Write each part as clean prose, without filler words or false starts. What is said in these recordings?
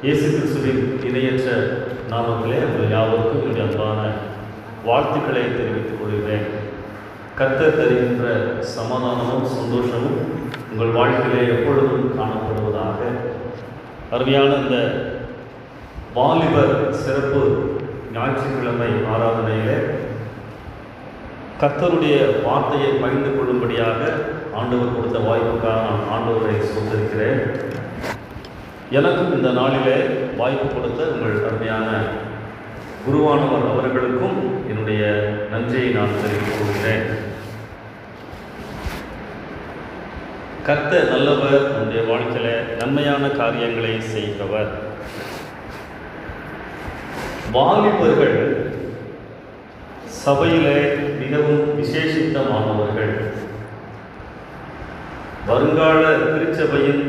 இயேசு கிறிஸ்துவின் இணையற்ற நாமத்திலே உங்கள் யாவருக்கும் என்னுடைய அன்பான வாழ்த்துக்களை தெரிவித்துக் கொள்கிறேன். கர்த்தர் தருகின்ற சமாதானமும் சந்தோஷமும் உங்கள் வாழ்க்கையிலே எப்பொழுதும் காணப்படுவதாக. அருமையான இந்த வாலிபர் சிறப்பு ஞாயிற்றுக்கிழமை ஆராதனையிலே கர்த்தருடைய வார்த்தையை பகிர்ந்து கொள்ளும்படியாக ஆண்டவர் கொடுத்த வாய்ப்புக்காக நான் ஆண்டவரை சொல்லியிருக்கிறேன். எனக்கும் இந்த நாளிலே வாய்ப்பு கொடுத்த உங்கள் அருமையான குருவானவர் அவர்களுக்கும் என்னுடைய நன்றியை நான் தெரிவித்துக் கொள்கிறேன். கர்த்தர் நல்லவர், நம்முடைய வாழ்க்கையில் நன்மையான காரியங்களை செய்கிறவர். வாலிபர்கள் சபையிலே மிகவும் விசேஷித்தமானவர்கள். வருங்கால திருச்சபையின்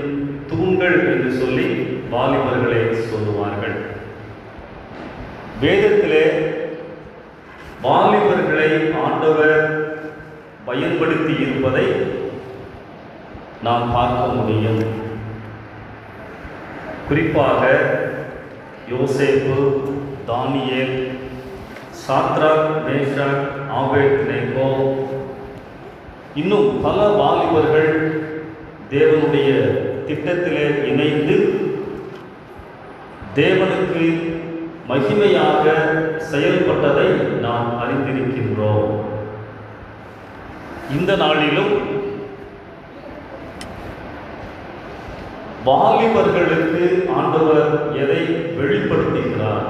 தூண்கள் என்று சொல்லி வாலிபர்களை சொல்லுவார்கள். வேதத்திலே வாலிபர்களை ஆண்டவர் பயன்படுத்தி இருப்பதை நாம் பார்க்க முடியும். குறிப்பாக யோசேப்பு, தானியேல், சாத்ராக், மேஷாக், ஆபேத்நேகோ, இன்னும் பல வாலிபர்கள் தேவனுடைய திட்டத்திலே இணைந்து தேவனுக்கு மகிமையாக செயல்பட்டதை நாம் அறிந்திருக்கின்றோம். இந்த நாளிலும் வாலிபர்களுக்கு ஆண்டவர் எதை வெளிப்படுத்துகிறார்,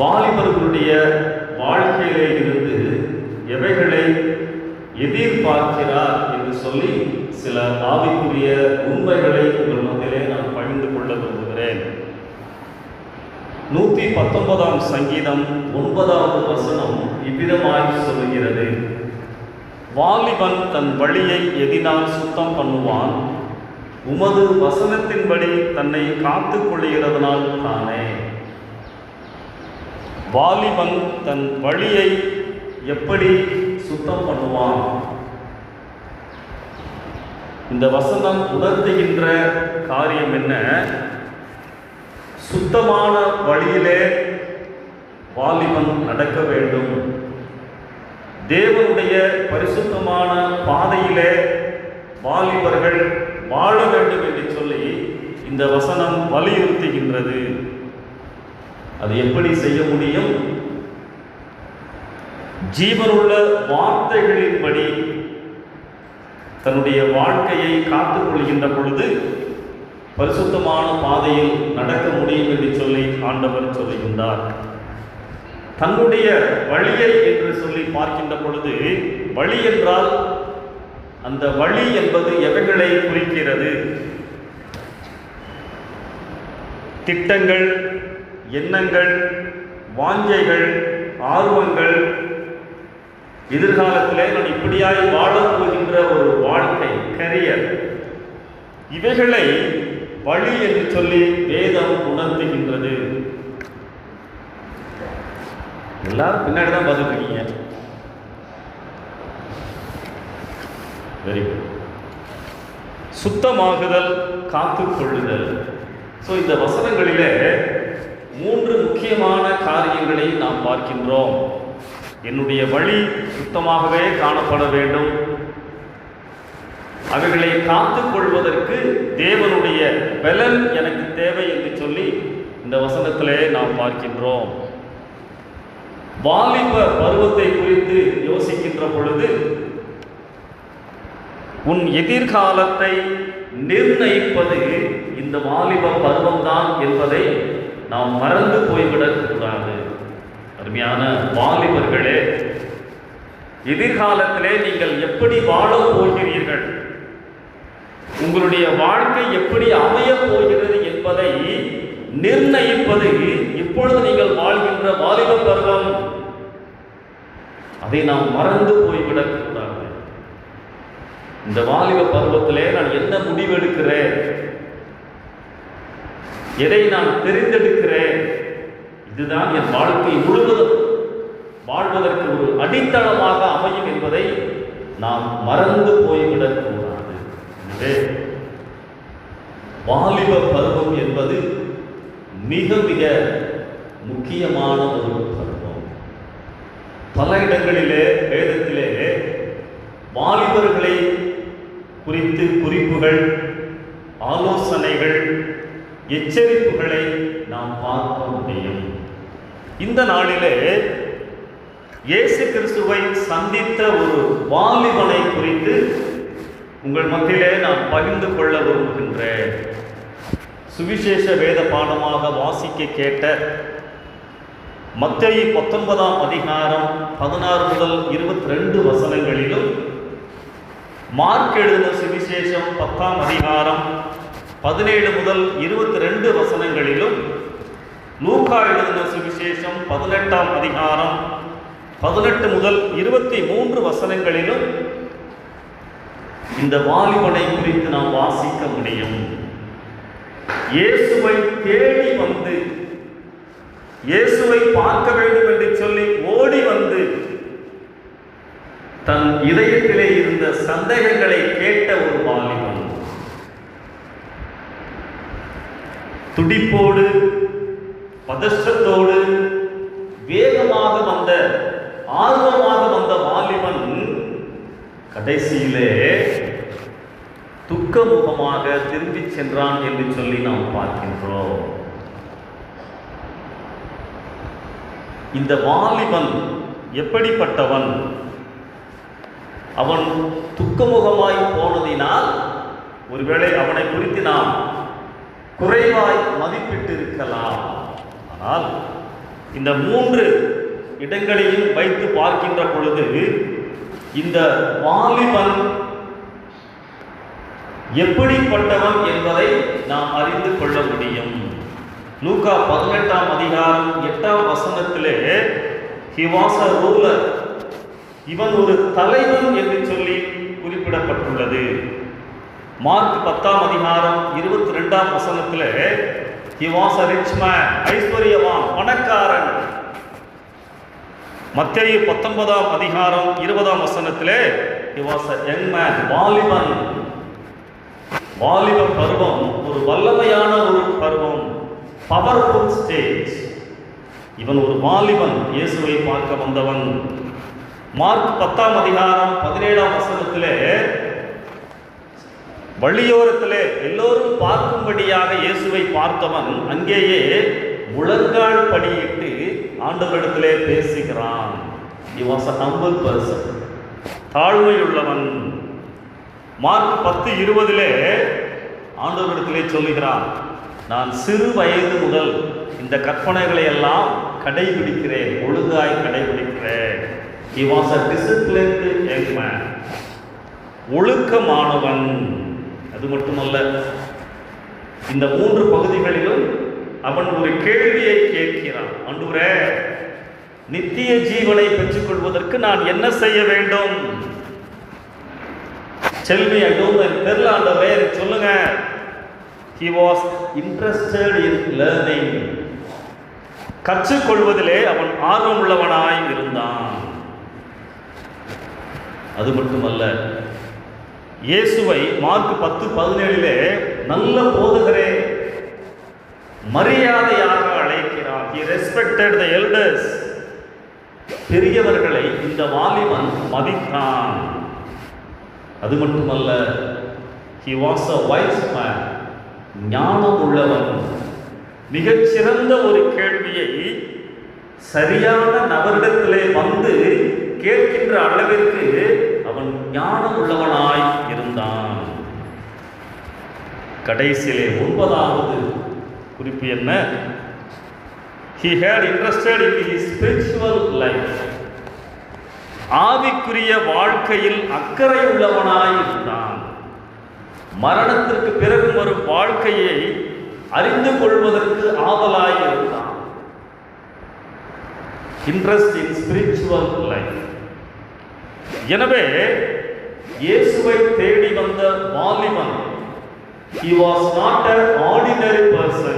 வாலிபர்களுடைய வாழ்க்கையிலே இருந்து எவைகளை எதிர்பார்க்கிறார் என்று சொல்லி சில ஆவிக்குரிய உண்மைகளை உங்கள் மத்தியிலே நான் பகிர்ந்து கொள்ள விரும்புகிறேன். 119ஆம் சங்கீதம் 9வது வசனம் இவ்விதமாய் சொல்லுகிறது: வாலிபன் தன் வழியை எதினால் சுத்தம் பண்ணுவான், உமது வசனத்தின்படி தன்னை காத்து கொள்கிறதனால் தானே. வாலிபன் தன் வழியை எப்படி சுத்தம் பண்ணுவான்? இந்த வசனம் உணர்த்துகின்ற காரியம் என்ன? சுத்தமான வழியிலே வாலிபன் நடக்க வேண்டும். தேவனுடைய பரிசுத்தமான பாதையிலே வாலிபர்கள் வாழ வேண்டும் என்று சொல்லி இந்த வசனம் வலியுறுத்துகின்றது. அது எப்படி செய்ய முடியும்? ஜீவனுள்ள வார்த்தைகளின்படி தன்னுடைய வாழ்க்கையை காத்துக் கொள்கின்ற பொழுது பரிசுத்தமான பாதையில் நடக்க முடியும் என்று சொல்லி ஆண்டவர் சொல்லுகின்றார். தன்னுடைய வழியை என்று சொல்லி பார்க்கின்ற பொழுது, வழி என்றால் அந்த வழி என்பது எவைகளை குறிக்கிறது? திட்டங்கள், எண்ணங்கள், வாஞ்சைகள், ஆர்வங்கள், எதிர்காலத்திலே நான் இப்படியாய் வாழப் போகின்ற ஒரு வாழ்க்கை, கரியர், இவைகளை வழி என்று சொல்லி வேதம் உணர்த்துகின்றது. எல்லாரும் பின்னாடி தான் பார்த்துருக்கீங்க. Very good. சுத்தமாகுதல், காத்துக்கொள்ளுதல். ஸோ இந்த வசனங்களிலே 3 முக்கியமான காரியங்களை நாம் பார்க்கின்றோம். என்னுடைய வழி சுத்தமாகவே காணப்பட வேண்டும். அவைகளை காத்துக் கொள்வதற்கு தேவனுடைய பலன் எனக்கு தேவை என்று சொல்லி இந்த வசனத்திலே நாம் பார்க்கின்றோம். வாலிப பருவத்தை குறித்து யோசிக்கின்ற பொழுது உன் எதிர்காலத்தை நிர்ணயிப்பது இந்த வாலிப பருவம்தான் என்பதை நாம் மறந்து போய்விடக் கூடாது. அருமையான வாலிபர்களே, எதிர்காலத்திலே நீங்கள் எப்படி வாழப் போகிறீர்கள், உங்களுடைய வாழ்க்கை எப்படி அமையப் போகிறது என்பதை நிர்ணயிப்பது இப்பொழுது நீங்கள் வாழ்கின்ற வாலிப பருவம். அதை நாம் மறந்து போய்விடக் கூடாது. இந்த வாலிப பருவத்திலே நான் என்ன முடிவெடுக்கிறேன், எதை நான் தெரிந்தெடுக்கிறேன், இதுதான் என் வாழ்க்கை முழுவதும் வாழ்வதற்கு ஒரு அடித்தளமாக அமையும் என்பதை நாம் மறந்து போய்விடக்கூடாது. எனவே வாலிப பருவம் என்பது மிக மிக முக்கியமான ஒரு பருவம். பல இடங்களிலே வேதத்திலே வாலிபர்களை குறித்து குறிப்புகள், ஆலோசனைகள், எச்சரிப்புகளை நாம் பார்க்க முடியும். இந்த நாளிலே இயேசு கிறிஸ்துவை சந்தித்த ஒரு வாலிபனை குறித்து உங்கள் மத்தியிலே நான் பகிர்ந்து கொள்ள விரும்புகின்றேன். சுவிசேஷ வேத பாடமாக வாசிக்க கேட்ட மத்தேயு 19ஆம் அதிகாரம் 16 முதல் 22 வசனங்களிலும், மார்க் எழுதின சுவிசேஷம் 10ஆம் அதிகாரம் 17 முதல் 22 வசனங்களிலும், லூக்கா எழுதின சுவிசேஷம் 18ஆம் அதிகாரம் 18 முதல் 23 வசனங்களிலும் இந்த வாலிபனை குறித்து நாம் வாசிக்க முடியும். இயேசுவை தேடி வந்து, இயேசுவை பார்க்க வேண்டும் என்று சொல்லி ஓடி வந்து, தன் இதயத்திலே இருந்த சந்தேகங்களை கேட்ட ஒரு வாலிபன். துடிப்போடு, பதஷ்டத்தோடு, வேகமாக வந்த, ஆர்வமாக வந்த வாலிபன் கடைசியிலே துக்கமுகமாக திரும்பி சென்றான் என்று சொல்லி நாம் பார்க்கின்றோம். இந்த வாலிபன் எப்படிப்பட்டவன்? அவன் துக்கமுகமாய் போனதினால் ஒருவேளை அவனை குறித்து நாம் குறைவாய் மதிப்பிட்டு இருக்கலாம். ஆனால் இந்த 3 இடங்களையும் வைத்து பார்க்கின்ற பொழுது இந்த வாலிபன் எப்படிப்பட்டவன் என்பதை நாம் அறிந்து கொள்ள முடியும். லூக்கா 18ஆம் அதிகாரம் 8ஆம் வசனத்திலே he was a ruler, இவன் ஒரு தலைவன் என்று சொல்லி குறிப்பிடப்பட்டுள்ளது. மார்க் 10ஆம் அதிகாரம் 22ஆம் வசனத்திலே he was a rich man, ஐஸ்வர்யவான், பணக்காரன். மத்தேயு 19ஆம் அதிகாரம் 20ஆம் வசனத்திலே he was a young man, வாலிபன். வாலிப பருவம் ஒரு வல்லமையான ஒரு பருவம், பவர்ஃபுல் ஸ்டேஜ். இவன் ஒரு வாலிபன், இயேசுவை பார்க்க வந்தவன். மார்க் 10ஆம் அதிகாரம் 17ஆம் வசனத்திலே வழியோரத்திலே எல்லோரும் பார்க்கும்படியாக இயேசுவை பார்த்தவன் அங்கேயே முழங்கால் படியிட்டு ஆண்டவரிடத்திலே பேசுகிறான். He was a humble person, தாழ்மையுள்ளவன். மார்க் 10:20 ஆண்டவரிடத்திலே சொல்லுகிறான், நான் சிறு வயது முதல் இந்த கற்பனைகளை எல்லாம் கடைபிடிக்கிறேன், ஒழுங்காய் கடைபிடிக்கிறேன். He was a disciplined young man, ஒழுக்கமானவன். அது மட்டுமல்ல, இந்த 3 பகுதிகளிலும் அவன் ஒரு கேள்வியை கேட்கிறான். ஆண்டவரே, நித்திய ஜீவனை பெற்றுக்கொள்வதற்கு நான் என்ன செய்ய வேண்டும்? செல்வி தெரியல ஆண்டவரே, சொல்லுங்க. He was interested in learning, கற்றுக்கொள்வதிலே அவன் ஆர்வம் உள்ளவனாய் இருந்தான். அது மட்டுமல்ல, இயேசுவை மார்க் 10:17 நல்ல போதகரே, மரியாதையாக அழைக்கிறான். He respected the elders, பெரியவர்களை இந்த வாலிபன் மதித்தான். அது மட்டுமல்ல, he was a wise man, ஞானம் உள்ளவன். மிகச்சிறந்த ஒரு கேள்வியை சரியான நபரிடத்திலே வந்து கேட்கின்ற அளவிற்கு அவன் ஞானம் உள்ளவனாய் இருந்தான். கடைசியிலே 9வது குறிப்பு என்ன? he had interested in his spiritual life, ஆவிக்குரிய வாழ்க்கையில் அக்கறை உள்ளவனாய் இருந்தான். மரணத்திற்கு பிறகு வரும் வாழ்க்கையை அறிந்து கொள்வதற்கு ஆவலாய் இருந்தான். Interest in spiritual life. எனவே இயேசுவை தேடி வந்த வாலிபன் he was not an ordinary person,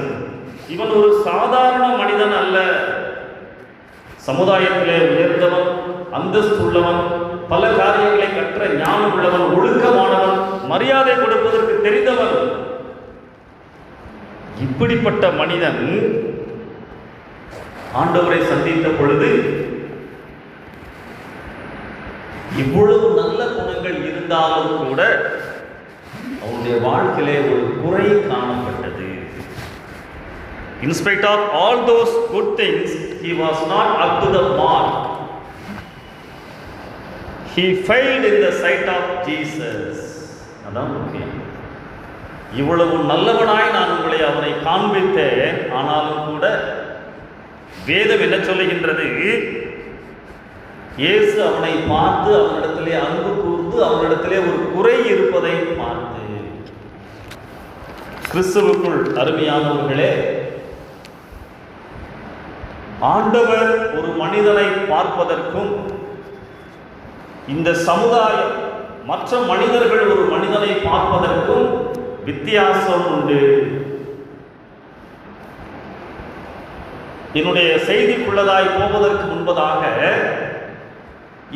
இவன் ஒரு சாதாரண மனிதன் அல்ல. சமுதாயத்திலே உயர்ந்தவன், அந்தஸ்து உள்ளவன், பல காரியங்களை கற்ற ஞானம் உள்ளவன், ஒழுக்கமானவன், மரியாதை கொடுப்பதற்கு தெரிந்தவன். இப்படிப்பட்ட மனிதன் ஆண்டவரை சந்தித்த பொழுது இவ்வளவு நல்ல குணங்கள் இருந்தாலும் கூட அவனுடைய வாழ்க்கையிலே ஒரு குறை காணப்பட்டது. In spite of all those good things, he was not up to the mark. He failed in the sight of Jesus. அதான் முக்கியம். இவ்வளவு நல்லவனாய் நான் உங்களை அவனை காண்பித்தேன், ஆனாலும் கூட வேதம் என்ன சொல்லுகின்றது? இயேசு அவனை பார்த்து அவனிடத்திலே அன்பு கூர்ந்து அவனிடத்திலே ஒரு குறை இருப்பதை பார்த்து, கிறிஸ்துவுக்குள் அருமையானவர்களே, ஆண்டவர் ஒரு மனிதனை பார்ப்பதற்கும் இந்த சமுதாயம் மற்ற மனிதர்கள் ஒரு மனிதனை பார்ப்பதற்கும் வித்தியாசம் உண்டு. என்னுடைய செய்திக்குள்ளதாய் போவதற்கு முன்பதாக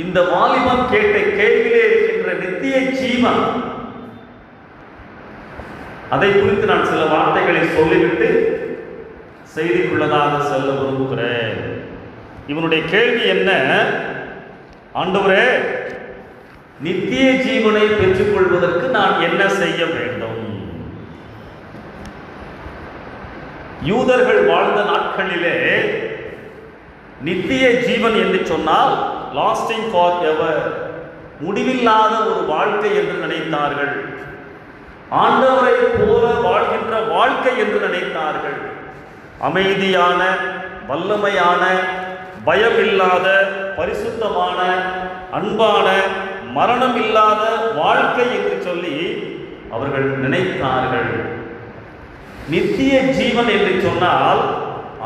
இந்த வாலிபன் கேட்ட கேள்வியிலே இருக்கின்ற நித்திய ஜீவன், அதை குறித்து நான் சில வார்த்தைகளை சொல்லிவிட்டு செய்திக்குள்ளதாக செல்ல விரும்புகிறேன். இவனுடைய கேள்வி என்ன? ஆண்டவரே, நித்திய ஜீவனை பெற்றுக்கொள்வதற்கு நான் என்ன செய்ய வேண்டும்? யூதர்கள் வாழ்ந்த நாட்களிலே நித்திய ஜீவன் என்று சொன்னால் லாஸ்டிங் ஃபார் எவர், முடிவில்லாத ஒரு வாழ்க்கை என்று நினைத்தார்கள். ஆண்டவரை போல வாழ்கின்ற வாழ்க்கை என்று நினைத்தார்கள். அமைதியான, வல்லமையான, பயமில்லாத, பரிசுத்தமான, அன்பான, மரணம் இல்லாத வாழ்க்கை என்று சொல்லி அவர்கள் நினைத்தார்கள். நித்திய ஜீவன் என்று சொன்னால்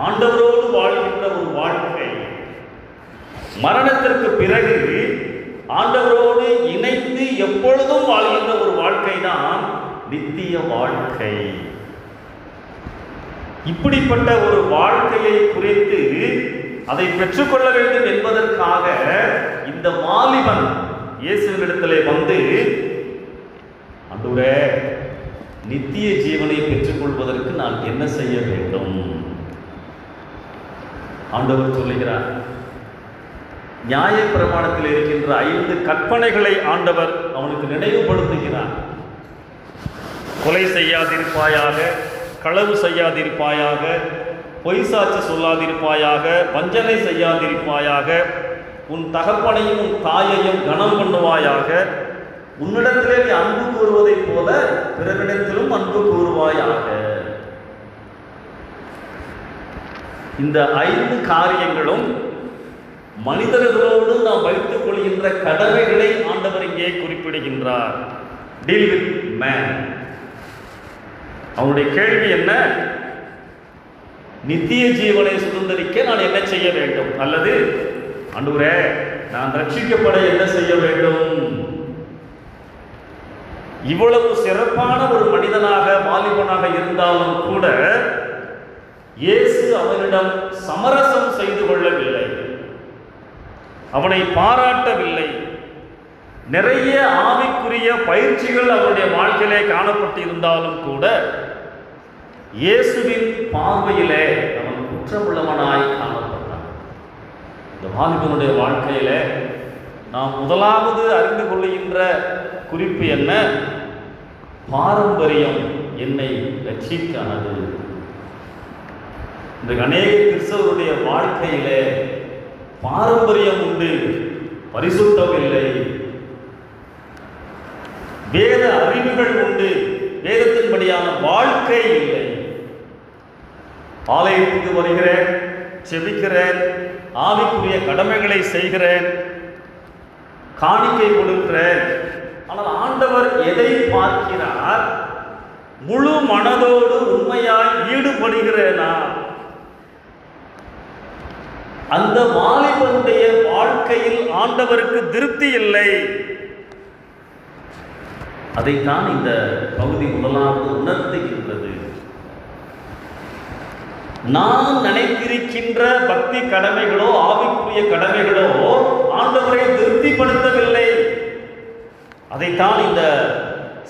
ஆண்டவரோடு வாழ்கின்ற ஒரு வாழ்க்கை, மரணத்திற்கு பிறகு ஆண்டவரோடு இணைந்து எப்பொழுதும் வாழ்கின்ற ஒரு வாழ்க்கை தான் நித்திய வாழ்க்கை. இப்படிப்பட்ட ஒரு வாழ்க்கையை குறித்து அதை பெற்றுக்கொள்ள வேண்டும் என்பதற்காக இந்த வாலிபன் இயேசுவினிடத்திலே வந்து, ஆண்டவரே, நித்திய ஜீவனை பெற்றுக்கொள்வதற்கு நான் என்ன செய்ய வேண்டும்? ஆண்டவர் சொல்லுகிறார், நியாயப்பிரமாணத்தில் இருக்கின்ற 5 கற்பனைகளை ஆண்டவர் அவனுக்கு நினைவுபடுத்துகிறார். கொலை செய்யாதிருப்பாயாக, களவு செய்யாதிருப்பாயாக, பொய் சாட்சி சொல்லாதிருப்பாயாக, வஞ்சனை செய்யாதிருப்பாயாக, உன் தகப்பனையும் உன் தாயையும் கனம் பண்ணுவாயாக, உன்னிடத்திலே நீ அன்பு கூறுவதைப் போல பிறரிடத்திலும் அன்பு கூறுவாயாக. இந்த 5 காரியங்களும் மனிதர்களோடு நாம் வைத்துக் கொள்கின்ற கடமைகளை ஆண்டவர் இங்கே குறிப்பிடுகின்றார். Deal with man. அவனுடைய கேள்வி என்ன? நித்திய ஜீவனை சுதந்திரிக்க நான் என்ன செய்ய வேண்டும்? அல்லது ஆண்டவரே, நான் ரட்சிக்கப்பட என்ன செய்ய வேண்டும்? இவ்வளவு சிறப்பான ஒரு மனிதனாக, வாலிபனாக இருந்தாலும் கூட இயேசு அவனிடம் சமரசம் செய்து கொள்ளவில்லை, அவனை பாராட்டவில்லை. நிறைய ஆவிக்குரிய பயிற்சிகள் அவருடைய வாழ்க்கையிலே காணப்பட்டிருந்தாலும் கூட இயேசுவின் பார்வையிலே அவன் குற்றமுள்ளவனாய் காணப்பட்டான். இந்த வாலிபனுடைய வாழ்க்கையிலே நாம் முதலாவது அறிந்து கொள்கின்ற குறிப்பு என்ன? பாரம்பரியம் என்னை ரட்சிக்கானது. இந்த அநேக கிறிஸ்தவருடைய வாழ்க்கையிலே பாரம்பரியம் உண்டு, பரிசுத்தம் இல்லை. வேத அறிவுகள் உண்டு, வேதத்தின்படியான வாழ்க்கை இல்லை. ஆலயத்துக்கு வருகிறேன், செபிக்கிறேன், ஆவிக்குரிய கடமைகளை செய்கிறேன், காணிக்கை கொடுக்கிறேன். ஆனால் ஆண்டவர் எதை பார்க்கிறார்? முழு மனதோடு உண்மையாய் ஈடுபடுகிறேனா? அந்த வாலிபனுடைய வாழ்க்கையில் ஆண்டவருக்கு திருப்தி இல்லை. அதைத்தான் இந்த பகுதி முதலாவது உணர்த்துகின்றது. நான் நினைத்திருக்கின்ற பக்தி கடமைகளோ ஆவிக்குரிய கடமைகளோ ஆண்டவரை திருப்திப்படுத்தவில்லை. அதைத்தான் இந்த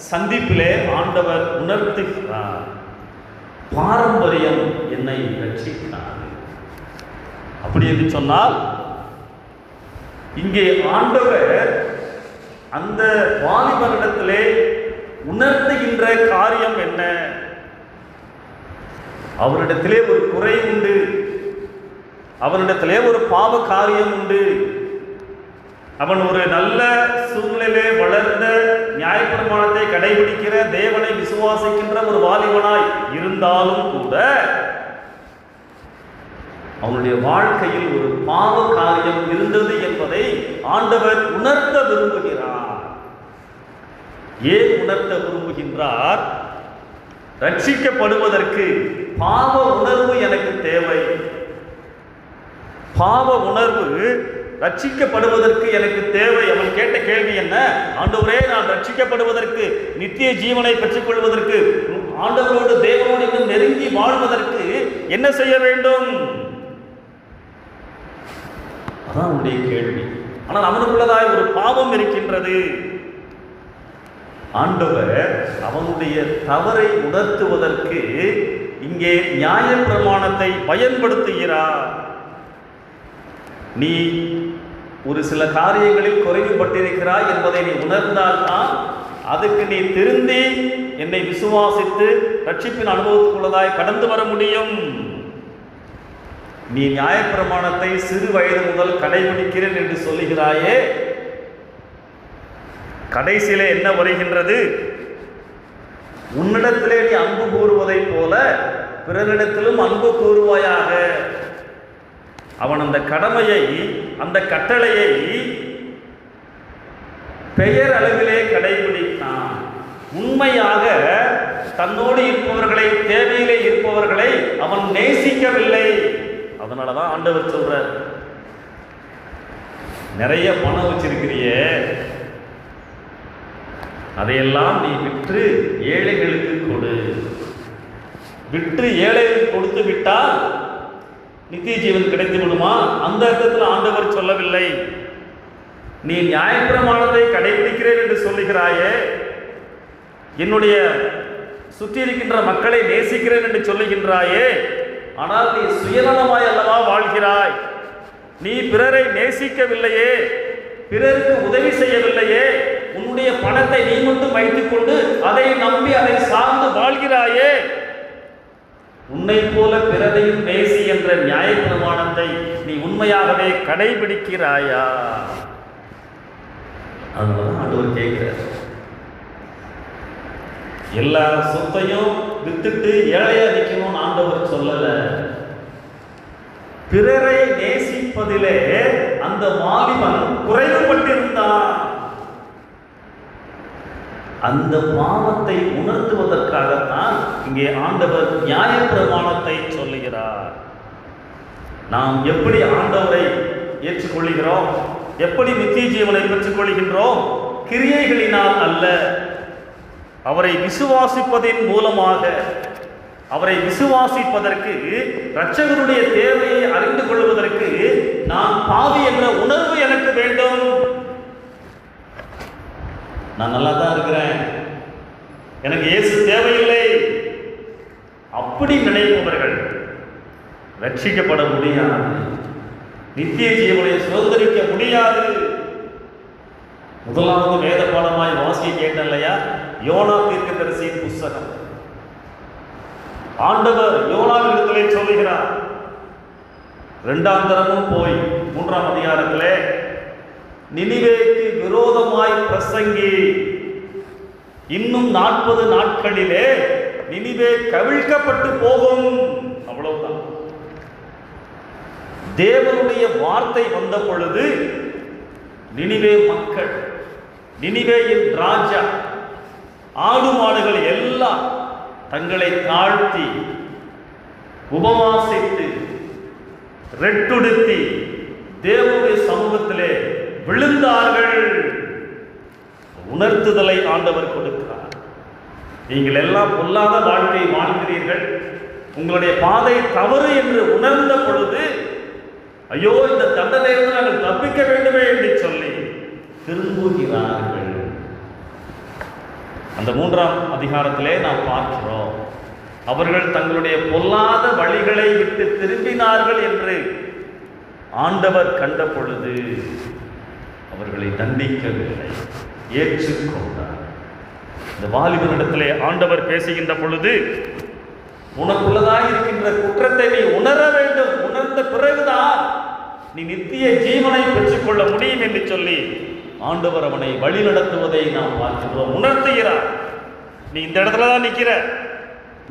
சந்திப்பிலே ஆண்டவர் உணர்த்துகிறார். பாரம்பரியம் என்னை ரட்சிக்காது. அப்படி என்று சொன்னால் இங்கே ஆண்டவர் அந்த வாலிபனிடத்திலே உணர்த்துகின்ற காரியம் என்ன? அவரிடத்திலே ஒரு குறை உண்டு, அவரிடத்திலே ஒரு பாவ காரியம் உண்டு. அவன் ஒரு நல்ல சூழ்நிலையிலே வளர்ந்த நியாயப்பிரமாணத்தை கடைபிடிக்கிற தேவனை விசுவாசிக்கின்ற ஒரு வாலிபனாய் இருந்தாலும் கூட அவனுடைய வாழ்க்கையில் ஒரு பாவ காரியம் இருந்தது என்பதை ஆண்டவர் உணர்த்த விரும்புகிறார். ஏன் உணர்த்த விரும்புகின்றார்? ரட்சிக்கப்படுவதற்கு பாவ உணர்வு எனக்கு தேவை. பாவ உணர்வு ரட்சிக்கப்படுவதற்கு எனக்கு தேவை. அவன் கேட்ட கேள்வி என்ன? ஆண்டவரே, நான் ரட்சிக்கப்படுவதற்கு, நித்திய ஜீவனை பெற்றுக்கொள்வதற்கு, ஆண்டவரோடு தேவனோடு இன்னும் நெருங்கி வாழ்வதற்கு என்ன செய்ய வேண்டும்? அதான் அவனுடைய கேள்வி. ஆனால் அவனுக்குள்ளதாய் ஒரு பாவம் இருக்கின்றது. ஆண்டவர் அவனுடைய தவறை உணர்த்துவதற்கு இங்கே நியாயப்பிரமாணத்தை பயன்படுத்துகிறார். நீ ஒரு சில காரியங்களில் குறைவுபட்டிருக்கிறாய் என்பதை நீ உணர்ந்தால்தான் அதுக்கு நீ திருந்தி என்னை விசுவாசித்து ரட்சிப்பின் அனுபவத்துக்குள்ளதாய் கடந்து வர முடியும். நீ நியாயப்பிரமாணத்தை சிறு வயது முதல் கடைபிடிக்கிறேன் என்று சொல்லுகிறாயே, கடைசியிலே என்ன வருகின்றது? உன்னிடத்திலே நீ அன்பு கூறுவதை போல பிறரிடத்திலும் அன்பு கூறுவாயாக. அவன் அந்த கடமையை, அந்த கட்டளையை பெயர் அளவிலே கடைபிடித்தான். உண்மையாக தன்னோடு இருப்பவர்களை, தேவையிலே இருப்பவர்களை அவன் நேசிக்கவில்லை. அதனாலதான் ஆண்டவர் சொல்றார், நிறைய பணம் வச்சிருக்கிறியே, அதையெல்லாம் நீ விற்று ஏழைகளுக்கு கொடு. விற்று ஏழைகளுக்கு கொடுத்து விட்டால் நித்திய ஜீவன் கிடைத்து விடுமா? அந்த அர்த்தத்தில் ஆண்டவர் சொல்லவில்லை. நீ நியாயப்பிரமாணத்தை கடைபிடிக்கிறேன் என்று சொல்லுகிறாயே, என்னுடைய சுற்றி இருக்கின்ற மக்களை நேசிக்கிறேன் என்று சொல்லுகின்றாயே, ஆனால் நீ சுயநலமாய் அல்லவா வாழ்கிறாய். நீ பிறரை நேசிக்கவில்லையே, பிறருக்கு உதவி செய்யவில்லையே, உன்னுடைய பணத்தை நீ மட்டும் வைத்துக் கொண்டு அதை நம்பி அதை சார்ந்து வாழ்கிறாயே. உன்னை போல பிறரையும் நேசி என்ற நியாயப்பிரமாணத்தை நீ உண்மையாகவே கடைபிடிக்கிறாயா? அதனாலதான் ஆண்டவர் கேட்கிறார். எல்லா சொத்தையும் வித்துட்டு ஏழையா நிற்கணும்னு ஆண்டவர் சொல்லல. பிறரை நேசிப்பதிலே அந்த வாலிபன் குறைவுபட்டிருந்தான். அந்த பாவத்தை உணர்த்துவதற்காகத்தான் இங்கே ஆண்டவர் நியாயப்பிரமாணத்தை சொல்லுகிறார். நாம் எப்படி ஆண்டவரை ஏற்றுக்கொள்கிறோம், எப்படி நித்திய ஜீவனை பெற்றுக்கொள்கின்றோம்? கிரியைகளினால் அல்ல, அவரை விசுவாசிப்பதின் மூலமாக. அவரை விசுவாசிப்பதற்கு, இரட்சகருடைய தேவையை அறிந்து கொள்வதற்கு நான் பாவி என்ற உணர்வு எனக்கு வேண்டும். நான் நல்லா தான் இருக்கிறேன், எனக்கு இயேசு தேவையில்லை, அப்படி நினைப்பவர்கள் ரட்சிக்கப்பட முடியாது, நித்திய ஜீவனை சுதந்திரிக்க முடியாது. முதலாவது வேத பாடமாய் வாசிக்க கேட்டேன் இல்லையா, யோனா தீர்க்கதரிசியின் புஸ்தகம். ஆண்டவர் யோனாவிடத்திலே சொல்லுகிறார், 2ஆம் தரமும் போய் 3ஆம் அதிகாரத்திலே நினிவேக்கு விரோதமாய் பிரசங்கி, இன்னும் 40 நாட்களிலே நினிவே கவிழ்க்கப்பட்டு போகும். அவ்வளவுதான். தேவனுடைய வார்த்தை வந்த பொழுது நினிவே மக்கள், நினிவேயின் ராஜா, ஆடு மாடுகள் எல்லாம் தங்களை தாழ்த்தி உபவாசித்து ரெட்டுடுத்தி தேவனுடைய சமூகத்திலே விழுந்தார்கள். உணர்த்துதலை ஆண்டவர் கொடுக்கிறார். நீங்கள் எல்லாம் பொல்லாத வாழ்க்கை வாழ்கிறீர்கள், உங்களுடைய பாதை தவறு என்று உணர்ந்த பொழுது, ஐயோ இந்த தண்டனையிலிருந்து நாங்கள் தப்பிக்க வேண்டுமே என்று சொல்லி திரும்புகிறார்கள். அந்த 3ஆம் அதிகாரத்திலே நாம் பார்க்கிறோம். அவர்கள் தங்களுடைய பொல்லாத வழிகளை விட்டு திரும்பினார்கள் என்று ஆண்டவர் கண்ட பொழுது அவர்களை தண்டிக்கவில்லை, ஏற்றுக்கொண்டார். இந்த வாலிபனிடத்திலே ஆண்டவர் பேசுகின்ற பொழுது, உனக்குள்ளதாக இருக்கின்ற குற்றத்தை நீ உணர வேண்டும், உணர்ந்த பிறகுதான் நீ நித்திய ஜீவனை பெற்றுக்கொள்ள முடியும் என்று சொல்லி ஆண்டவர் அவனை வழி நடத்துவதை நாம் பார்க்கிறோம், உணர்த்துகிறார். நீ இந்த இடத்துல தான் நிற்கிற,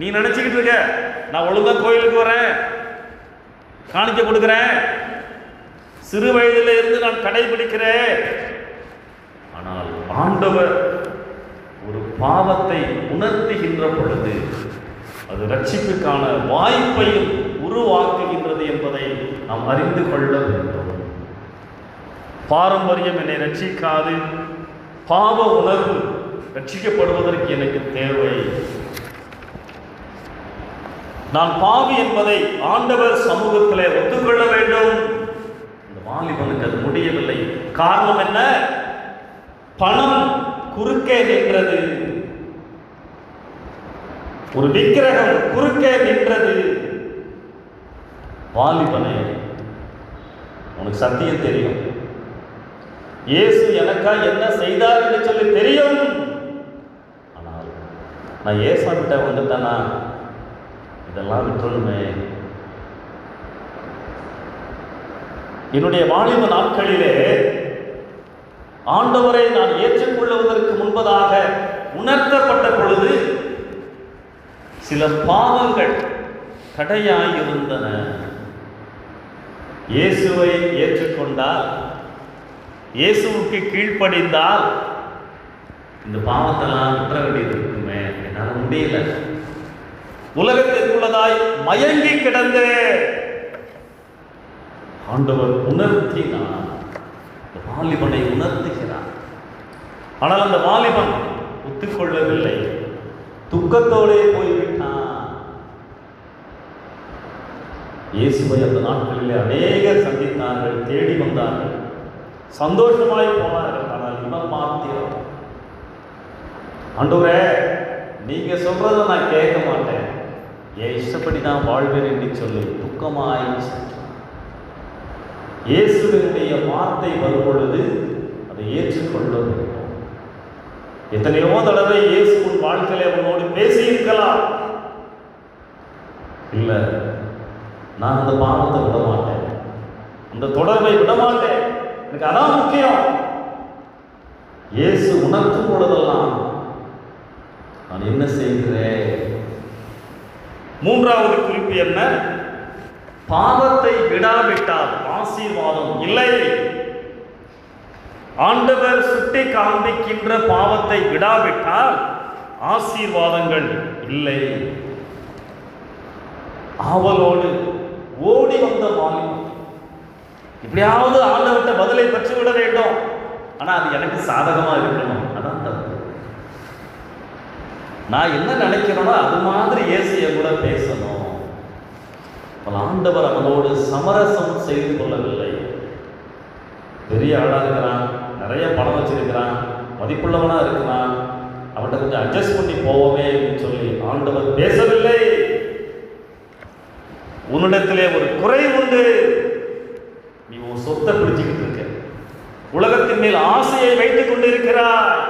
நீ நினைச்சுக்கிட்டு இருக்க நான் ஒழுங்கா கோயிலுக்கு வரேன், காணிக்க கொடுக்கிறேன், சிறு வயதில் இருந்து நான் கடைபிடிக்கிறேன். ஆனால் ஆண்டவர் ஒரு பாவத்தை உணர்த்துகின்ற பொழுது அது ரட்சிப்புக்கான வாய்ப்பையும் உருவாக்குகின்றது என்பதை நாம் அறிந்து கொள்ள வேண்டும். பாரம்பரியம் என்னை ரட்சிக்காது, பாவ உணர்வு ரட்சிக்கப்படுவதற்கு எனக்கு தேவை. நான் பாவி என்பதை ஆண்டவர் சமூகத்திலே ஒத்துக்கொள்ள வேண்டும். இந்த வாலிபனுக்கு அது முடியவில்லை. காரணம் என்ன? பணம் குறுக்கே நின்றது, ஒரு விக்கிரகம் குறுக்கே நின்றது. வாலிபனே, உனக்கு சத்தியம் தெரியும், இயேசு எனக்கா என்ன செய்தார் என்று சொல்லி தெரியும். ஆனால் நான் இயேசு கிட்ட வந்துட்டேனா இதெல்லாம் விட்டுணுமே. என்னுடைய வாலிப நாட்களிலே ஆண்டவரை நான் ஏற்றுக்கொள்வதற்கு முன்பதாக உணர்த்தப்பட்ட பொழுது சில பாவங்கள் தடையாயிருந்தன. இயேசுவை ஏற்றுக்கொண்டால், இயேசுவுக்கு கீழ்ப்படிந்தால் இந்த பாவத்தெல்லாம் விட்டுற வேண்டியது இருக்குமே. என்னால் முடியல, உலகத்திற்குள்ளதாய் மயங்கி கிடந்த ஆண்டவர் உணர்த்தினார், வாலிபனை உணர்த்துகிறார். ஆனால் அந்த வாலிபன் ஒத்துக்கொள்ளவில்லை, துக்கத்தோடே போய்விட்டான். இயேசுவை அந்த நாட்களிலே அநேகர் சந்தித்தார்கள், தேடி வந்தார்கள், சந்தோஷமாய் போனார்கள். ஆனால் இவன் மாத்திரம், ஆண்டவரே நீங்க சொல்றதை நான் கேட்க மாட்டேன், என் இஷ்டப்படி நான் வாழ்வேன் என்று சொல்லி துக்கமாய் சென்றான். இயேசுவினுடைய வார்த்தை வரும் பொழுது அதை ஏற்றுக்கொள்ள வேண்டும். எத்தனையோ தடவை இயேசு உன் வாழ்க்கையில உன்னோடு பேசியிருக்கலாம். இல்லை, நான் அந்த பாவத்தை விட மாட்டேன், அந்த தொடர்பை விட மாட்டேன், எனக்கு அதான் முக்கியம். இயேசு உணர்த்தும் பொழுதெல்லாம் நான் என்ன செய்கிறேன்? மூன்றாவது குறிப்பு என்ன? பாவத்தை விடாவிட்டால் ஆசீர்வாதம் இல்லை. ஆண்டவர் சுட்டி காண்பிக்கின்ற பாவத்தை விடாவிட்டால் ஆசீர்வாதங்கள் இல்லை. ஆவலோடு ஓடி வந்த வாலிபன் இப்படியாவது ஆண்டவர்கிட்ட பதிலை பெற்றுவிட வேண்டும், ஆனா அது எனக்கு சாதகமா இருக்கணும். அதான் தப்பு. நான் என்ன நினைக்கிறேனோ அது மாதிரி இயேசுவை கூட பேசணும். ஆண்டவர் அவனோடு சமரசம் செய்து கொள்ளவில்லை. பெரிய ஆளா இருக்கிறான், நிறைய பணம் வச்சிருக்கிறான், மதிப்புள்ளவனா இருக்கிறான், அவன்கிட்ட கொஞ்சம் அட்ஜஸ்ட் பண்ணி போவோமே அப்படின்னு சொல்லி ஆண்டவர் பேசவில்லை. உன்னிடத்திலே ஒரு குறை உண்டு, நீ உன் சொத்தை பிடிச்சுக்கிட்டு இருக்க, உலகத்தின் மேல் ஆசையை வைத்துக் கொண்டு இருக்கிறாய்.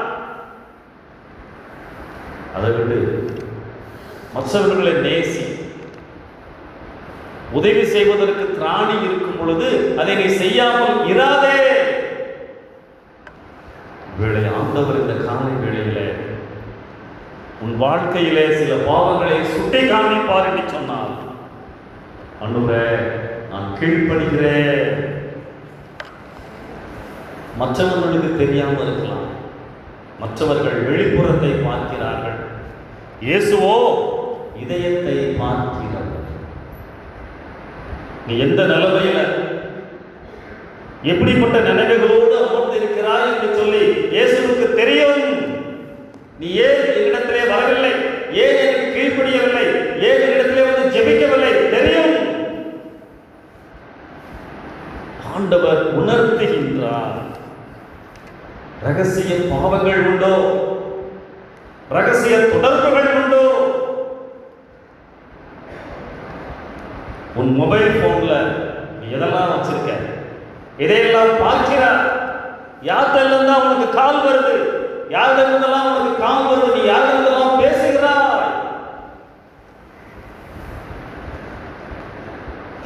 அதை விட்டு மற்றவர்களை நேசி, உதவி செய்வதற்கு திராணி இருக்கும் பொழுது அதை நீ செய்யாமல் இராதே. வேளை ஆண்டவர் இந்த காலை வேளையில உன் வாழ்க்கையிலே சில பாவங்களை சுட்டி காண்பிப்பார் என்று சொன்னார். ஆண்டவரே நான் கீழ்ப்படுகிறேன். மற்றவர்களுக்கு தெரியாமல் இருக்கலாம், மற்றவர்கள் வெளிப்புறத்தை பார்க்கிறார்கள், இயேசுவோ இதயத்தை பார்க்கிறார். நீ எந்த நிலைமையில எப்படிப்பட்ட நினைவுகளோடு அமர்ந்து இருக்கிறாய் என்று சொல்லி இயேசுவுக்கு தெரியும். நீ ஏன் என்னிடத்திலே வரவில்லை, ஏன் எனக்கு கீழ்ப்படியவில்லை, ஏன் என்னிடத்திலே வந்து ஜெபிக்கவில்லை தெரியும். ஆண்டவர் உணர்த்துகின்றார். ரகசிய பாவங்கள் உண்டோ, ரகசிய தொடர்புகள் உண்டோ, உன் மொபைல் போன்ல நீ எதெல்லாம் வச்சிருக்க, இதையெல்லாம் பார்க்கிறார். யார்கிட்ட உனக்கு கால் வருது, யாரிடமெல்லாம் உனக்கு கால் வருது, நீ யாரிடமெல்லாம் பேசுகிறாய்.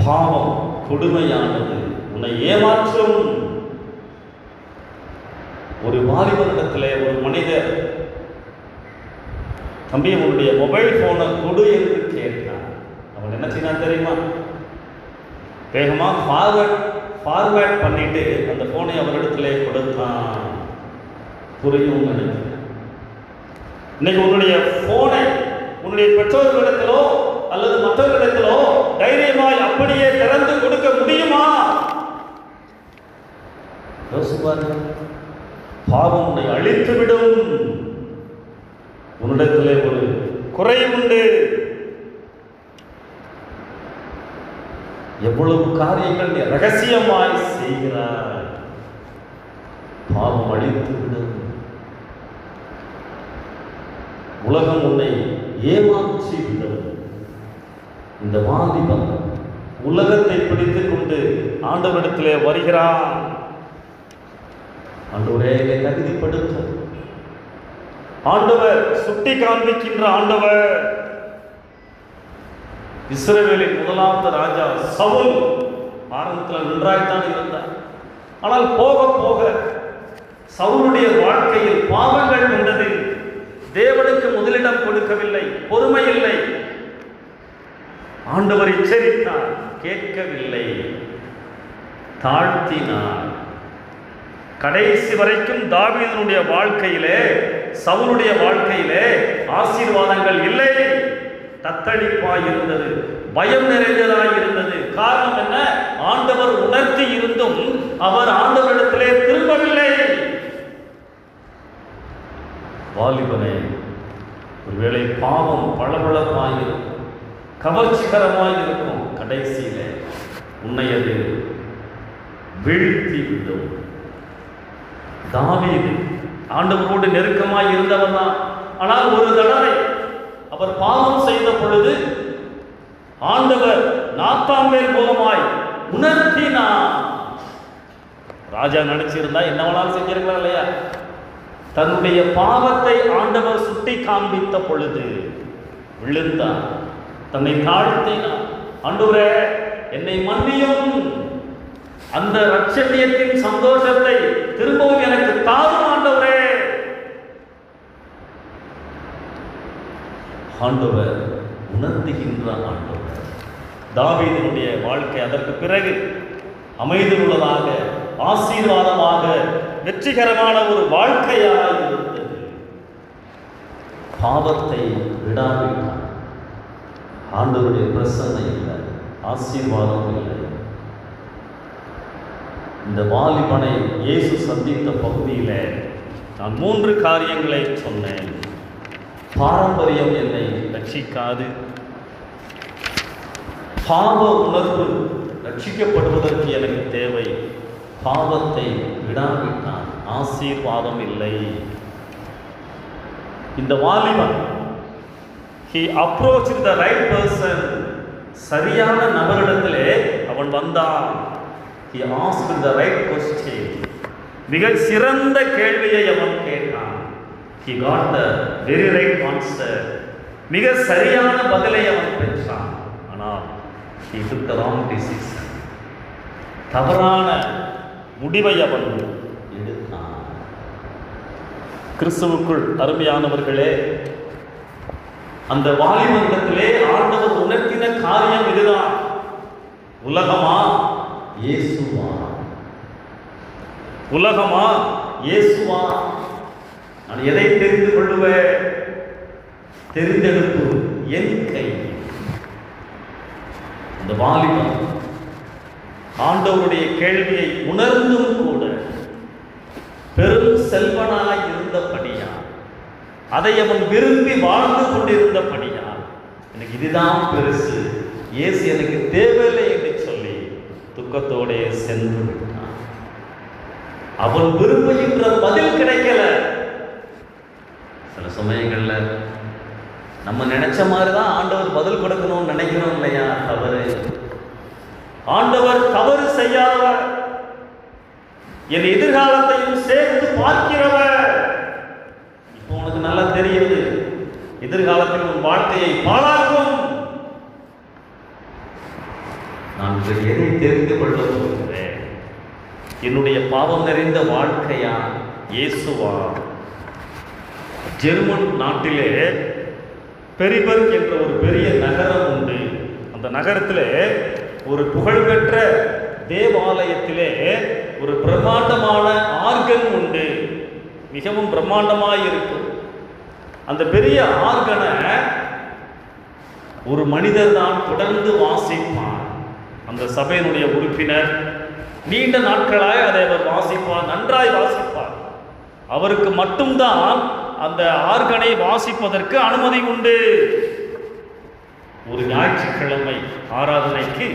பாவம் கொடுமையானது, உன்னை ஏமாற்றும். ஒரு வாலிபனிடத்திலே ஒரு மனிதர், தம்பி உன்னுடைய மொபைல் போனை கொடு என்று கேட்டான். அவன் என்ன செய்யணும் தெரியுமா? வேகமா ஃபார்வேர்ட் பண்ணிட்டு அந்த போனை அவரிடத்திலே கொடுத்தான். புரியும் நினைக்கிறேன். இன்னைக்கு உன்னுடைய போனை உன்னுடைய பெற்றோர்களிடத்திலோ அல்லது மற்றவர்களிடத்திலோ தைரியமாய் அப்படியே திறந்து கொடுக்க முடியுமா? யோசிப்பாரு. பாவம் உன்னை அழித்துவிடும். உன்னிடத்திலே ஒரு குறை உண்டு. எவ்வளவு காரியங்கள் நீ ரகசியமாய் செய்கிறாய். பாவம் அழித்துவிடும். உலகம் உன்னை ஏமாற்றிவிடும். இந்த வாலிபன் உலகத்தை பிடித்துக் கொண்டு ஆண்டவரிடத்திலே வருகிறான். ஆண்டவரே தகுதிப்படுத்தும். ஆண்டவர் சுட்டி காண்பிக்கின்ற ஆண்டவர். இஸ்ரவேலின் முதலாவது ராஜா சவுல் ஆரம்பத்தில் நன்றாய்த்தான் இருந்தார். ஆனால் போக போக சவுலுடைய வாழ்க்கையில் பாவங்கள் வந்தது. தேவனுக்கு முதலிடம் கொடுக்கவில்லை, பொறுமை இல்லை. ஆண்டவர் எச்சரித்தார், கேட்கவில்லை, தாழ்த்தினார். கடைசி வரைக்கும் தாவீதுடைய வாழ்க்கையிலே, சவுலுடைய வாழ்க்கையிலே ஆசீர்வாதங்கள் இல்லை. தத்தளிப்பாய் இருந்தது, பயம் நிறைந்ததாய் இருந்தது. காரணம் என்ன? ஆண்டவர் உணர்த்தி இருந்தும் அவர் ஆண்டவரிடத்திலே திரும்பவில்லை. வாலிபனே, ஒருவேளை பாவம் பளபளப்பாய் இருக்கும், கவர்ச்சிகரமாய் இருக்கும். கடைசியில உன்னை அது வீழ்த்தி விடும். தாவீது ஆண்டவரோடு நெருக்கமாய் இருந்தவர் தான். ஆனால் ஒரு தடவை அவர் பாவம் செய்த பொழுது ஆண்டவர் நாத்தான் மேல் மூலமாய் உணர்த்தினார். ராஜா நினைச்சிருந்தா என்ன வேணாலும் செஞ்சிருக்கலாம் இல்லையா? தன்னுடைய பாவத்தை ஆண்டவர் சுட்டி காண்பித்த பொழுது விழுந்தார், தன்னை தாழ்த்தினார். ஆண்டவரே என்னை மன்னியும், அந்த ரட்சணியத்தின் சந்தோஷத்தை திரும்பவும் எனக்கு தாரும் ஆண்டவரே. ஆண்டவர் உணர்த்துகின்ற ஆண்டவர். தாவீதினுடைய வாழ்க்கை அதற்கு பிறகு அமைதியுள்ளதாக, ஆசீர்வாதமாக, வெற்றிகரமான ஒரு வாழ்க்கையாக இருந்தது. பாவத்தை விடாவிட்டார். ஆண்டவருடைய பிரசன்னை இல்லை, ஆசீர்வாதம் இல்லை. இந்த வாலிபனை இயேசு சந்தித்த பகுதியில் நான் 3 காரியங்களை சொன்னேன். பாரம்பரியம் என்னை ரட்சிக்காது. பாவ உணர்வு ரட்சிக்கப்படுவதற்கு எனக்கு தேவை. பாவத்தை விடாவிட்டான், ஆசீர்வாதம் இல்லை. இந்த வாலிபன் he approached the right person. சரியான நபரிடத்திலே அவன் வந்தான். he asked the right question. மிக சிறந்த கேள்வியை அவன் கேட்டான். he got the very right answer. மிக சரியான பதிலை அவன் பெற்றான். ஆனால் he took the wrong decision. தவறான முடிவை அவன் எடுத்தான். கிறிஸ்துவுக்குள் அருமையானவர்களே, அந்த வாலிபனிடத்திலே ஆண்டவர் உணர்த்தின காரியம் இதுதான். உலகமா இயேசுவா? உலகமா இயேசுவா? நான் எதை தெரிந்து கொள்ளுவேன்? தெரிந்தெடுப்பு என் கை. அந்த வாலிபன் ஆண்டவருடைய கேள்வியை உணர்ந்தும் கூட பெரும் செல்வனாய் இருந்தபடியா, அதை அவன் விரும்பி வாழ்ந்து கொண்டிருந்தபடியா, எனக்கு இதுதான் பெருசு, இயேசு எனக்கு தேவையில்லை என்று சொல்லி துக்கத்தோட சென்று விட்டான். அவன் விரும்புகின்ற பதில் கிடைக்கல. சில சமயங்கள்ல நம்ம நினைச்ச மாதிரிதான் ஆண்டவர் பதில் கொடுக்கணும்னு நினைக்கிறோம் இல்லையா? தவறு. ஆண்டவர் தவறு செய்யாதவர், என் எதிர்காலத்தையும் சேர்த்து பார்க்கிறவர். இப்போ உனக்கு நல்லா தெரியுது, எதிர்காலத்தில் உன் வாழ்க்கையை பாழாக்கும். நான் எதை தெரிந்து கொள்ள போகிறேன்? என்னுடைய பாவம் நிறைந்த வாழ்க்கையா, இயேசுவா? ஜெர்மன் நாட்டிலே பெரிபர்க் என்ற ஒரு பெரிய நகரம் உண்டு. அந்த நகரத்திலே ஒரு புகழ்பெற்ற தேவாலயத்திலே ஒரு பிரம்மாண்டமான ஆர்கன் உண்டு. மிகவும் பிரம்மாண்டமாக இருக்கும். அந்த பெரிய ஆர்கனை ஒரு மனிதர் தான் தொடர்ந்து வாசிப்பார். அந்த சபையினுடைய உறுப்பினர் நீண்ட நாட்களாய் அதை அவர் வாசிப்பார், நன்றாய் வாசிப்பார். அவருக்கு மட்டும்தான் அந்த ஆர்கனை வாசிப்பதற்கு அனுமதி உண்டு. ஒரு ஞாயிற்றுக்கிழமை ஆராதனைக்கு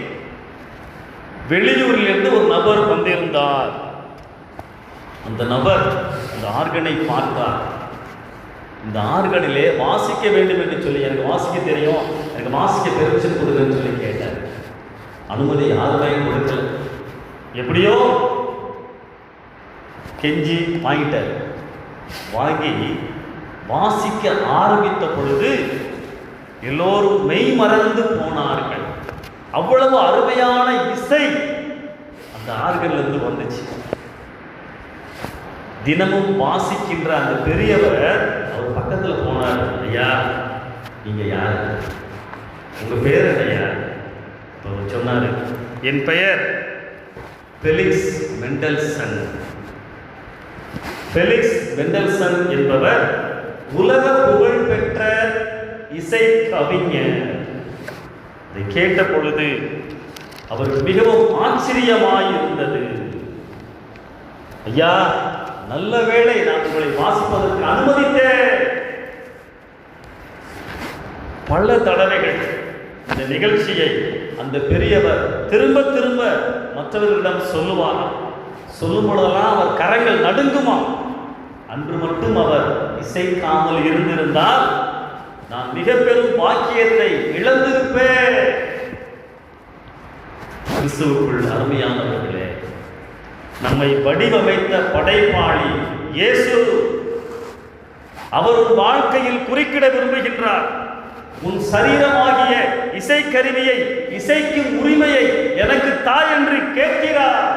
வெளியூரிலிருந்து ஒரு நபர் வந்திருந்தார். அந்த நபர் அந்த ஆர்கனை பார்த்தார். இந்த ஆர்கனிலே வாசிக்க வேண்டும் என்று சொல்லி, எனக்கு வாசிக்க தெரியும், எனக்கு வாசிக்க பெர்மிஷன் கொடுங்கன்னு சொல்லி கேட்டார். அனுமதி யாருமே கொடுக்கல. எப்படியோ கெஞ்சி வாங்கிட்டார். வாங்கி வாசிக்க ஆரம்பித்த பொழுது எல்லோரும் மெய் மறந்து போனார்கள். அவ்வளவு அருமையான இசை அந்த ஆர்கனிலிருந்து வந்துச்சு. தினமும் வாசிக்கின்ற அந்த பெரியவர் அவர் பக்கத்தில் போனார். ஐயா, நீங்க யார்? உங்க பேர் என்னையா? சொன்னாரு, என் பெயர் ஃபெலிக்ஸ் மெண்டல்சன். ஃபெலிக்ஸ் மெண்டல்சன் என்பவர் உலக புகழ் பெற்ற இசை கவிஞர். இதை கேட்ட பொழுது அவருக்கு மிகவும் ஆச்சரியமாயிருந்தது. ஐயா, நல்ல வேளை நான் உங்களை வாசிப்பதற்கு அனுமதித்தேன். பல தடவைகள் இந்த நிகழ்ச்சியை அந்த பெரியவர் திரும்ப திரும்ப மற்றவர்களிடம் சொல்லுவார். சொல்லும் பொழுதெல்லாம் அவர் கரங்கள் நடுங்குமா. அன்று மட்டும் அவர் இசைக்காமல் இருந்திருந்தால் நான் மிக பெரும் பாக்கியத்தை இழந்திருப்பேன். கிறிஸ்துவுக்குள் அருமையானவர்களே, நம்மை வடிவமைத்த படைப்பாளி இயேசு அவர் வாழ்க்கையில் குறுக்கிட விரும்புகின்றார். உன் சரீரமாகிய இசைக்கருவியை, இசைக்கும் உரிமையை எனக்கு தா என்று கேட்கிறார்.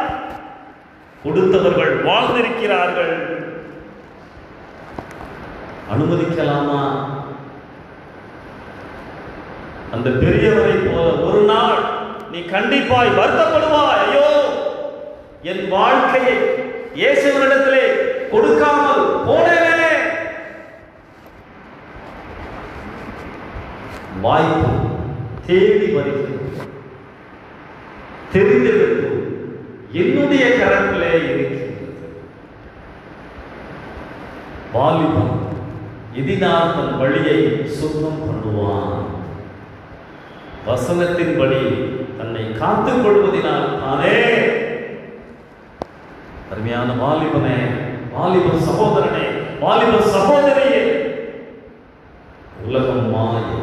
கொடுத்தவர்கள் வாழ்ந்திருக்கிறார்கள். அனுமதிக்கலாமா? அந்த பெரியவரை போல ஒரு நாள் நீ கண்டிப்பாய் வருத்தப்படுவாய். ஐயோ, என் வாழ்க்கையை இயேசுவினிடத்திலே கொடுக்காமல் போனேனே. வாய்ப்பு தேடி வருகிறது. தெரிந்தெடுத்து என்னுடைய கரத்திலே இருக்கிறது. வாலிபன் இதனால் தன் வழியை சுத்தம் பண்ணுவான். வசனத்தின் வழி தன்னை காத்துக் கொள்வதனால் தானே. அருமையான வாலிபனே, வாலிப சகோதரனே, வாலிப சகோதரியே, உலகம் மாயை.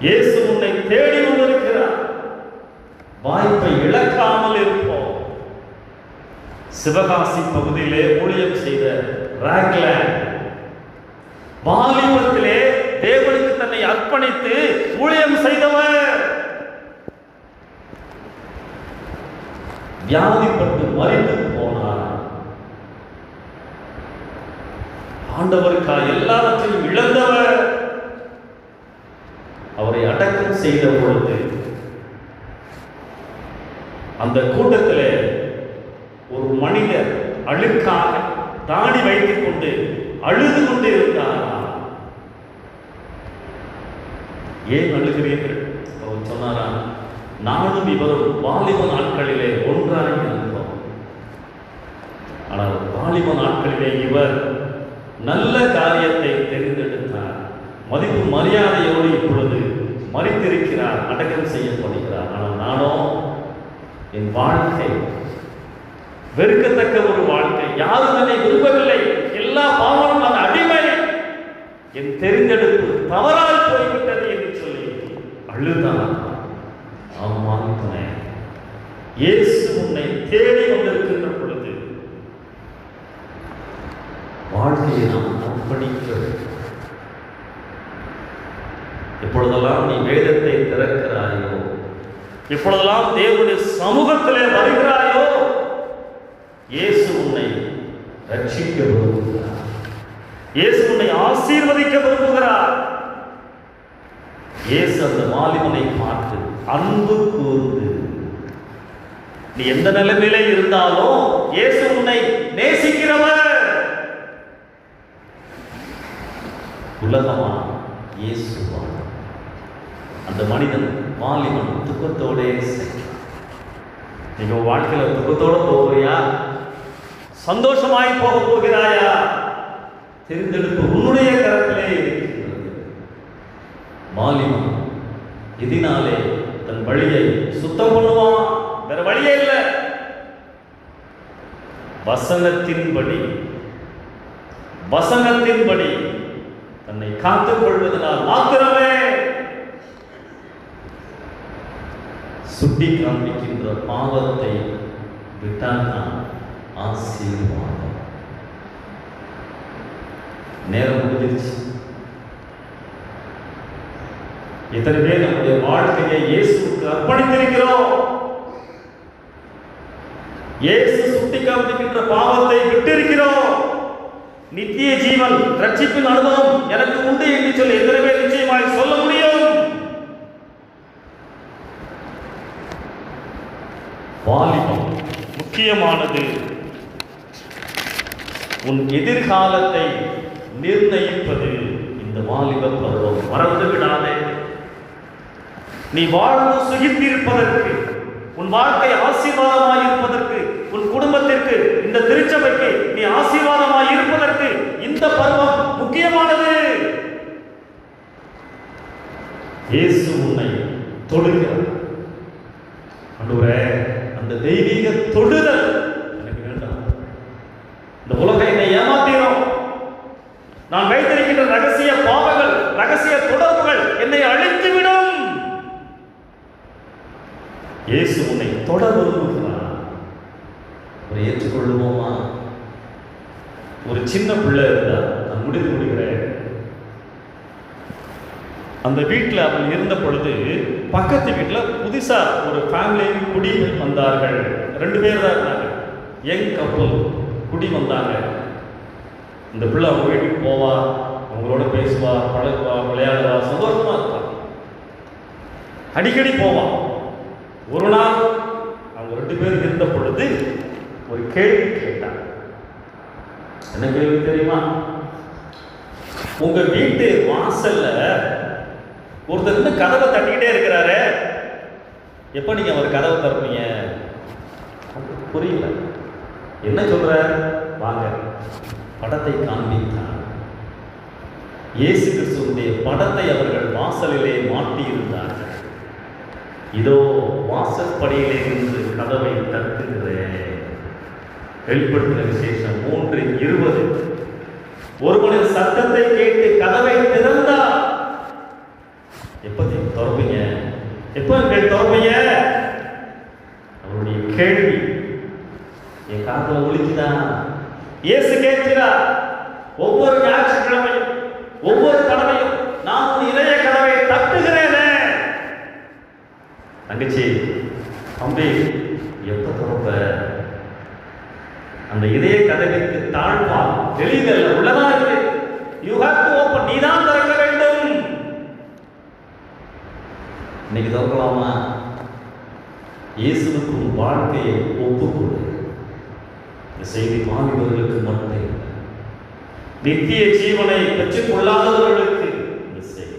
இயேசு உன்னை தேடி கொண்டிருக்கிறார். வாய்ப்பை இழக்காமல் இருப்போம். சிவகாசி பகுதியிலே ஊழியம் செய்த ராக்லாண்ட் வாலிபத்திலே தேவனுக்கு தன்னை அர்ப்பணித்து ஊழியம் செய்தவர். வியாதிப்பட்டு மறித்து போனார். ஆண்டவருக்காக எல்லாவற்றையும் இழந்தவர். அவரை அடக்கம் செய்த பொழுது அந்த கூட்டத்திலே ஒரு மனிதர் அழுக்காக தாடி வைத்துக் கொண்டு அழுது கொண்டு இருந்தார். ஏன் அழுகிறீர்கள்? அவர் சொன்னாரா, நானும் இவரும் வாலிப நாட்களிலே ஒன்றாக இருந்தோம். ஆனால் வாலிப நாட்களிலே இவர் நல்ல காரியத்தை தெரிந்தெடுத்தார். மதிப்பு மரியாதையோடு இப்பொழுது மறித்திருக்கிறார், அடக்கம் செய்யப்படுகிறார். ஆனால் நானோ, என் வாழ்க்கை வெறுக்கத்தக்க ஒரு வாழ்க்கை. யாரும் என்னை விரும்பவில்லை. எல்லா பாவமும் நான் அடிமை. என் தெரிந்தெடுப்பு தவறாய் போய்விட்டது என்று சொல்லி அழுதான். ஆமாம், வாழ்க்கையை நாம் அர்ப்பணிக்க வேண்டும். எப்பொழுதெல்லாம் நீ வேதத்தை திறக்கிறாயோ, எப்பொழுதெல்லாம் தேவனுடைய சமூகத்திலே வருகிறாயோ, இயேசு உன்னை ரட்சிக்க விரும்புகிறார். இயேசு உன்னை ஆசீர்வதிக்க விரும்புகிறார். இயேசு அந்த வாலிபனை பார்த்து அன்பு கூர்ந்து, நீ எந்த நிலைமையிலே இருந்தாலும் இயேசு உன்னை நேசிக்கிறவர். உலகமா இயேசுவா? அந்த மனிதன் வாலிபன் துக்கத்தோடே நீங்க வாழ்க்கையில துக்கத்தோட போகிறியா, சந்தோஷமாய் போக போகிறாயா? தெரிந்தெடுப்பு உன்னுடைய கரத்திலே இருக்கிறது. வாலிபன் இதனாலே தன் வழியை சுத்தம் பண்ணுவான். வேற வழியே இல்லை. வசனத்தின்படி தன்னை காத்துக் கொள்வதனால் மாத்திரமே சுட்டி காண்பிக்கின்ற பாவத்தை விட்டால் ஆசீர்வாதம். நேரம் முடிஞ்சிருச்சு. எத்தனை பேர் நம்முடைய வாழ்க்கையை இயேசுவுக்கு அர்ப்பணித்திருக்கிறோம்? இயேசு சுட்டி காண்பிக்கின்ற பாவத்தை விட்டிருக்கிறோம். நித்திய ஜீவன், ரட்சிப்பின் அனுபவம் எனக்கு உண்டு என்று சொல்லி எத்தனை பேர் நிச்சயமாய் சொல்ல முடியும்? வாலிபம் முக்கியமானது. உன் எதிர்காலத்தை நிர்ணயிப்பது இந்த வாலிப பருவம். மறந்து விடாதே. நீ வாழ்ந்து சுகித்திருப்பதற்கு, உன் வாழ்க்கை ஆசீர்வாதமாய் இருப்பதற்கு, உன் குடும்பத்திற்கு, இந்த திருச்சபைக்கு நீ ஆசீர்வாதமாய் இருப்பதற்கு இந்த பருவம் முக்கியமானது. இயேசு உன்னை தொடுகிறார். ஆண்டவரே, அந்த தெய்வீக தொடுதல் எனக்கு வேண்டாம். இந்த உலகை என்னை ஏமாத்திரும். நான் வைத்திருக்கின்ற ரகசிய பாவங்கள், ரகசிய தொடர்புகள் என்னை அழித்துவிடும். இயேசு உன்னை தொட விரும்புகிறார். ஒரு ஏற்றுக்கொள்ளுவோமா? ஒரு சின்ன பிள்ளை இருந்தா, நான் முடித்து முடிகிறேன். அந்த வீட்டில் அவன் இருந்த பொழுது பக்கத்து வீட்டில் புதுசா ஒரு ஃபேமிலி குடி வந்தார்கள். 2 பேர் தான் இருந்தாங்க. யங் கப்பல் குடி வந்தாங்க. இந்த பிள்ளை அவங்க வீட்டுக்கு போவா, அவங்களோட பேசுவா, பழகுவா, விளையாடுவா, சந்தோஷமா இருப்பா. அடிக்கடி போவான். ஒரு நாள் அவங்க 2 பேர் இருந்த பொழுது ஒரு கேள்வி கேட்டாங்க. என்ன கேள்வி தெரியுமா? உங்க வீட்டு வாசல்ல ஒருத்தர் இருந்து கதவை தட்டிக்கிட்டே இருக்கிறாரு, எப்ப நீங்க அவர் கதவை திறப்பீங்க? புரியல. என்ன சொல்ற? வாங்க. படத்தை காண்பித்தார். இயேசு கிறிஸ்துவினுடைய படத்தை அவர்கள் வாசலிலே மாட்டி இருந்தார்கள். இதோ வாசற்படியிலே இருந்து கதவை தட்டுகிறேன். வெளிப்படுத்தின விசேஷம் 3:20. ஒருவனின் சத்தத்தை கேட்டு கதவை திறந்தார். எப்ப திறப்பீங்க? எப்ப திறப்பீங்க? அவருடைய கேள்வி என் காதுல ஒலிக்குதா? இயேசு கேட்கிறார். ஒவ்வொரு ஞாயிற்றுக்கிழமையும், ஒவ்வொரு தடவையும் நான் உன் இதய கதவை தட்டுகிறேனே. தங்கச்சி, தம்பி, எப்ப திறப்ப? அந்த இதய கதவிற்கு தாழ்வா வெளியில் உள்ளதா இருக்கு. You have to open. நீ தான் திறக்க வேண்டும். இன்னைக்கு திறக்கலாமா? இயேசுவுக்கு வாழ்க்கையை ஒப்புக்கொடு. இந்த செய்தி வாலிபர்களுக்கு மட்டும் இல்லை, நித்திய ஜீவனை பெற்றுக் கொள்ளாதவர்களுக்கு இந்த செய்தி.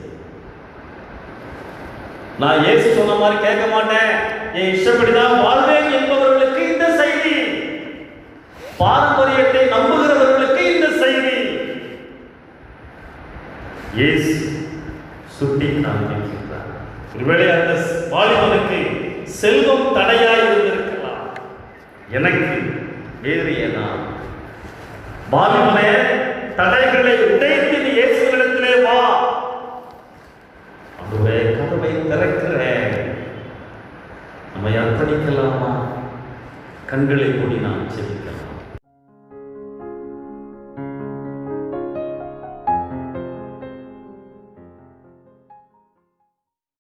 நான் இயேசு சொன்ன மாதிரி கேட்க மாட்டேன், என் இஷ்டப்படிதான் வாழ்வேன் என்பவர்களுக்கு இந்த செய்தி. பாரம்பரியத்தை நம்புகிறவர்களுக்கு இந்த செய்தி. இயேசு சுட்டி காண்பிக்கிறார். ஒருவேளை அந்த வாலிபனுக்கு செல்வம் தடையாய் இருந்திருக்கலாம். எனக்கு வேறு ஏனா? வாலிபனே, தடைகளை உடைத்து நீ இயேசுவிடத்திலே வா. அதுவே கதவை திறக்கிறேன். நம்மை அர்ப்பணிக்கலாமா? கண்களை மூடி நாம் செபிக்கலாம்.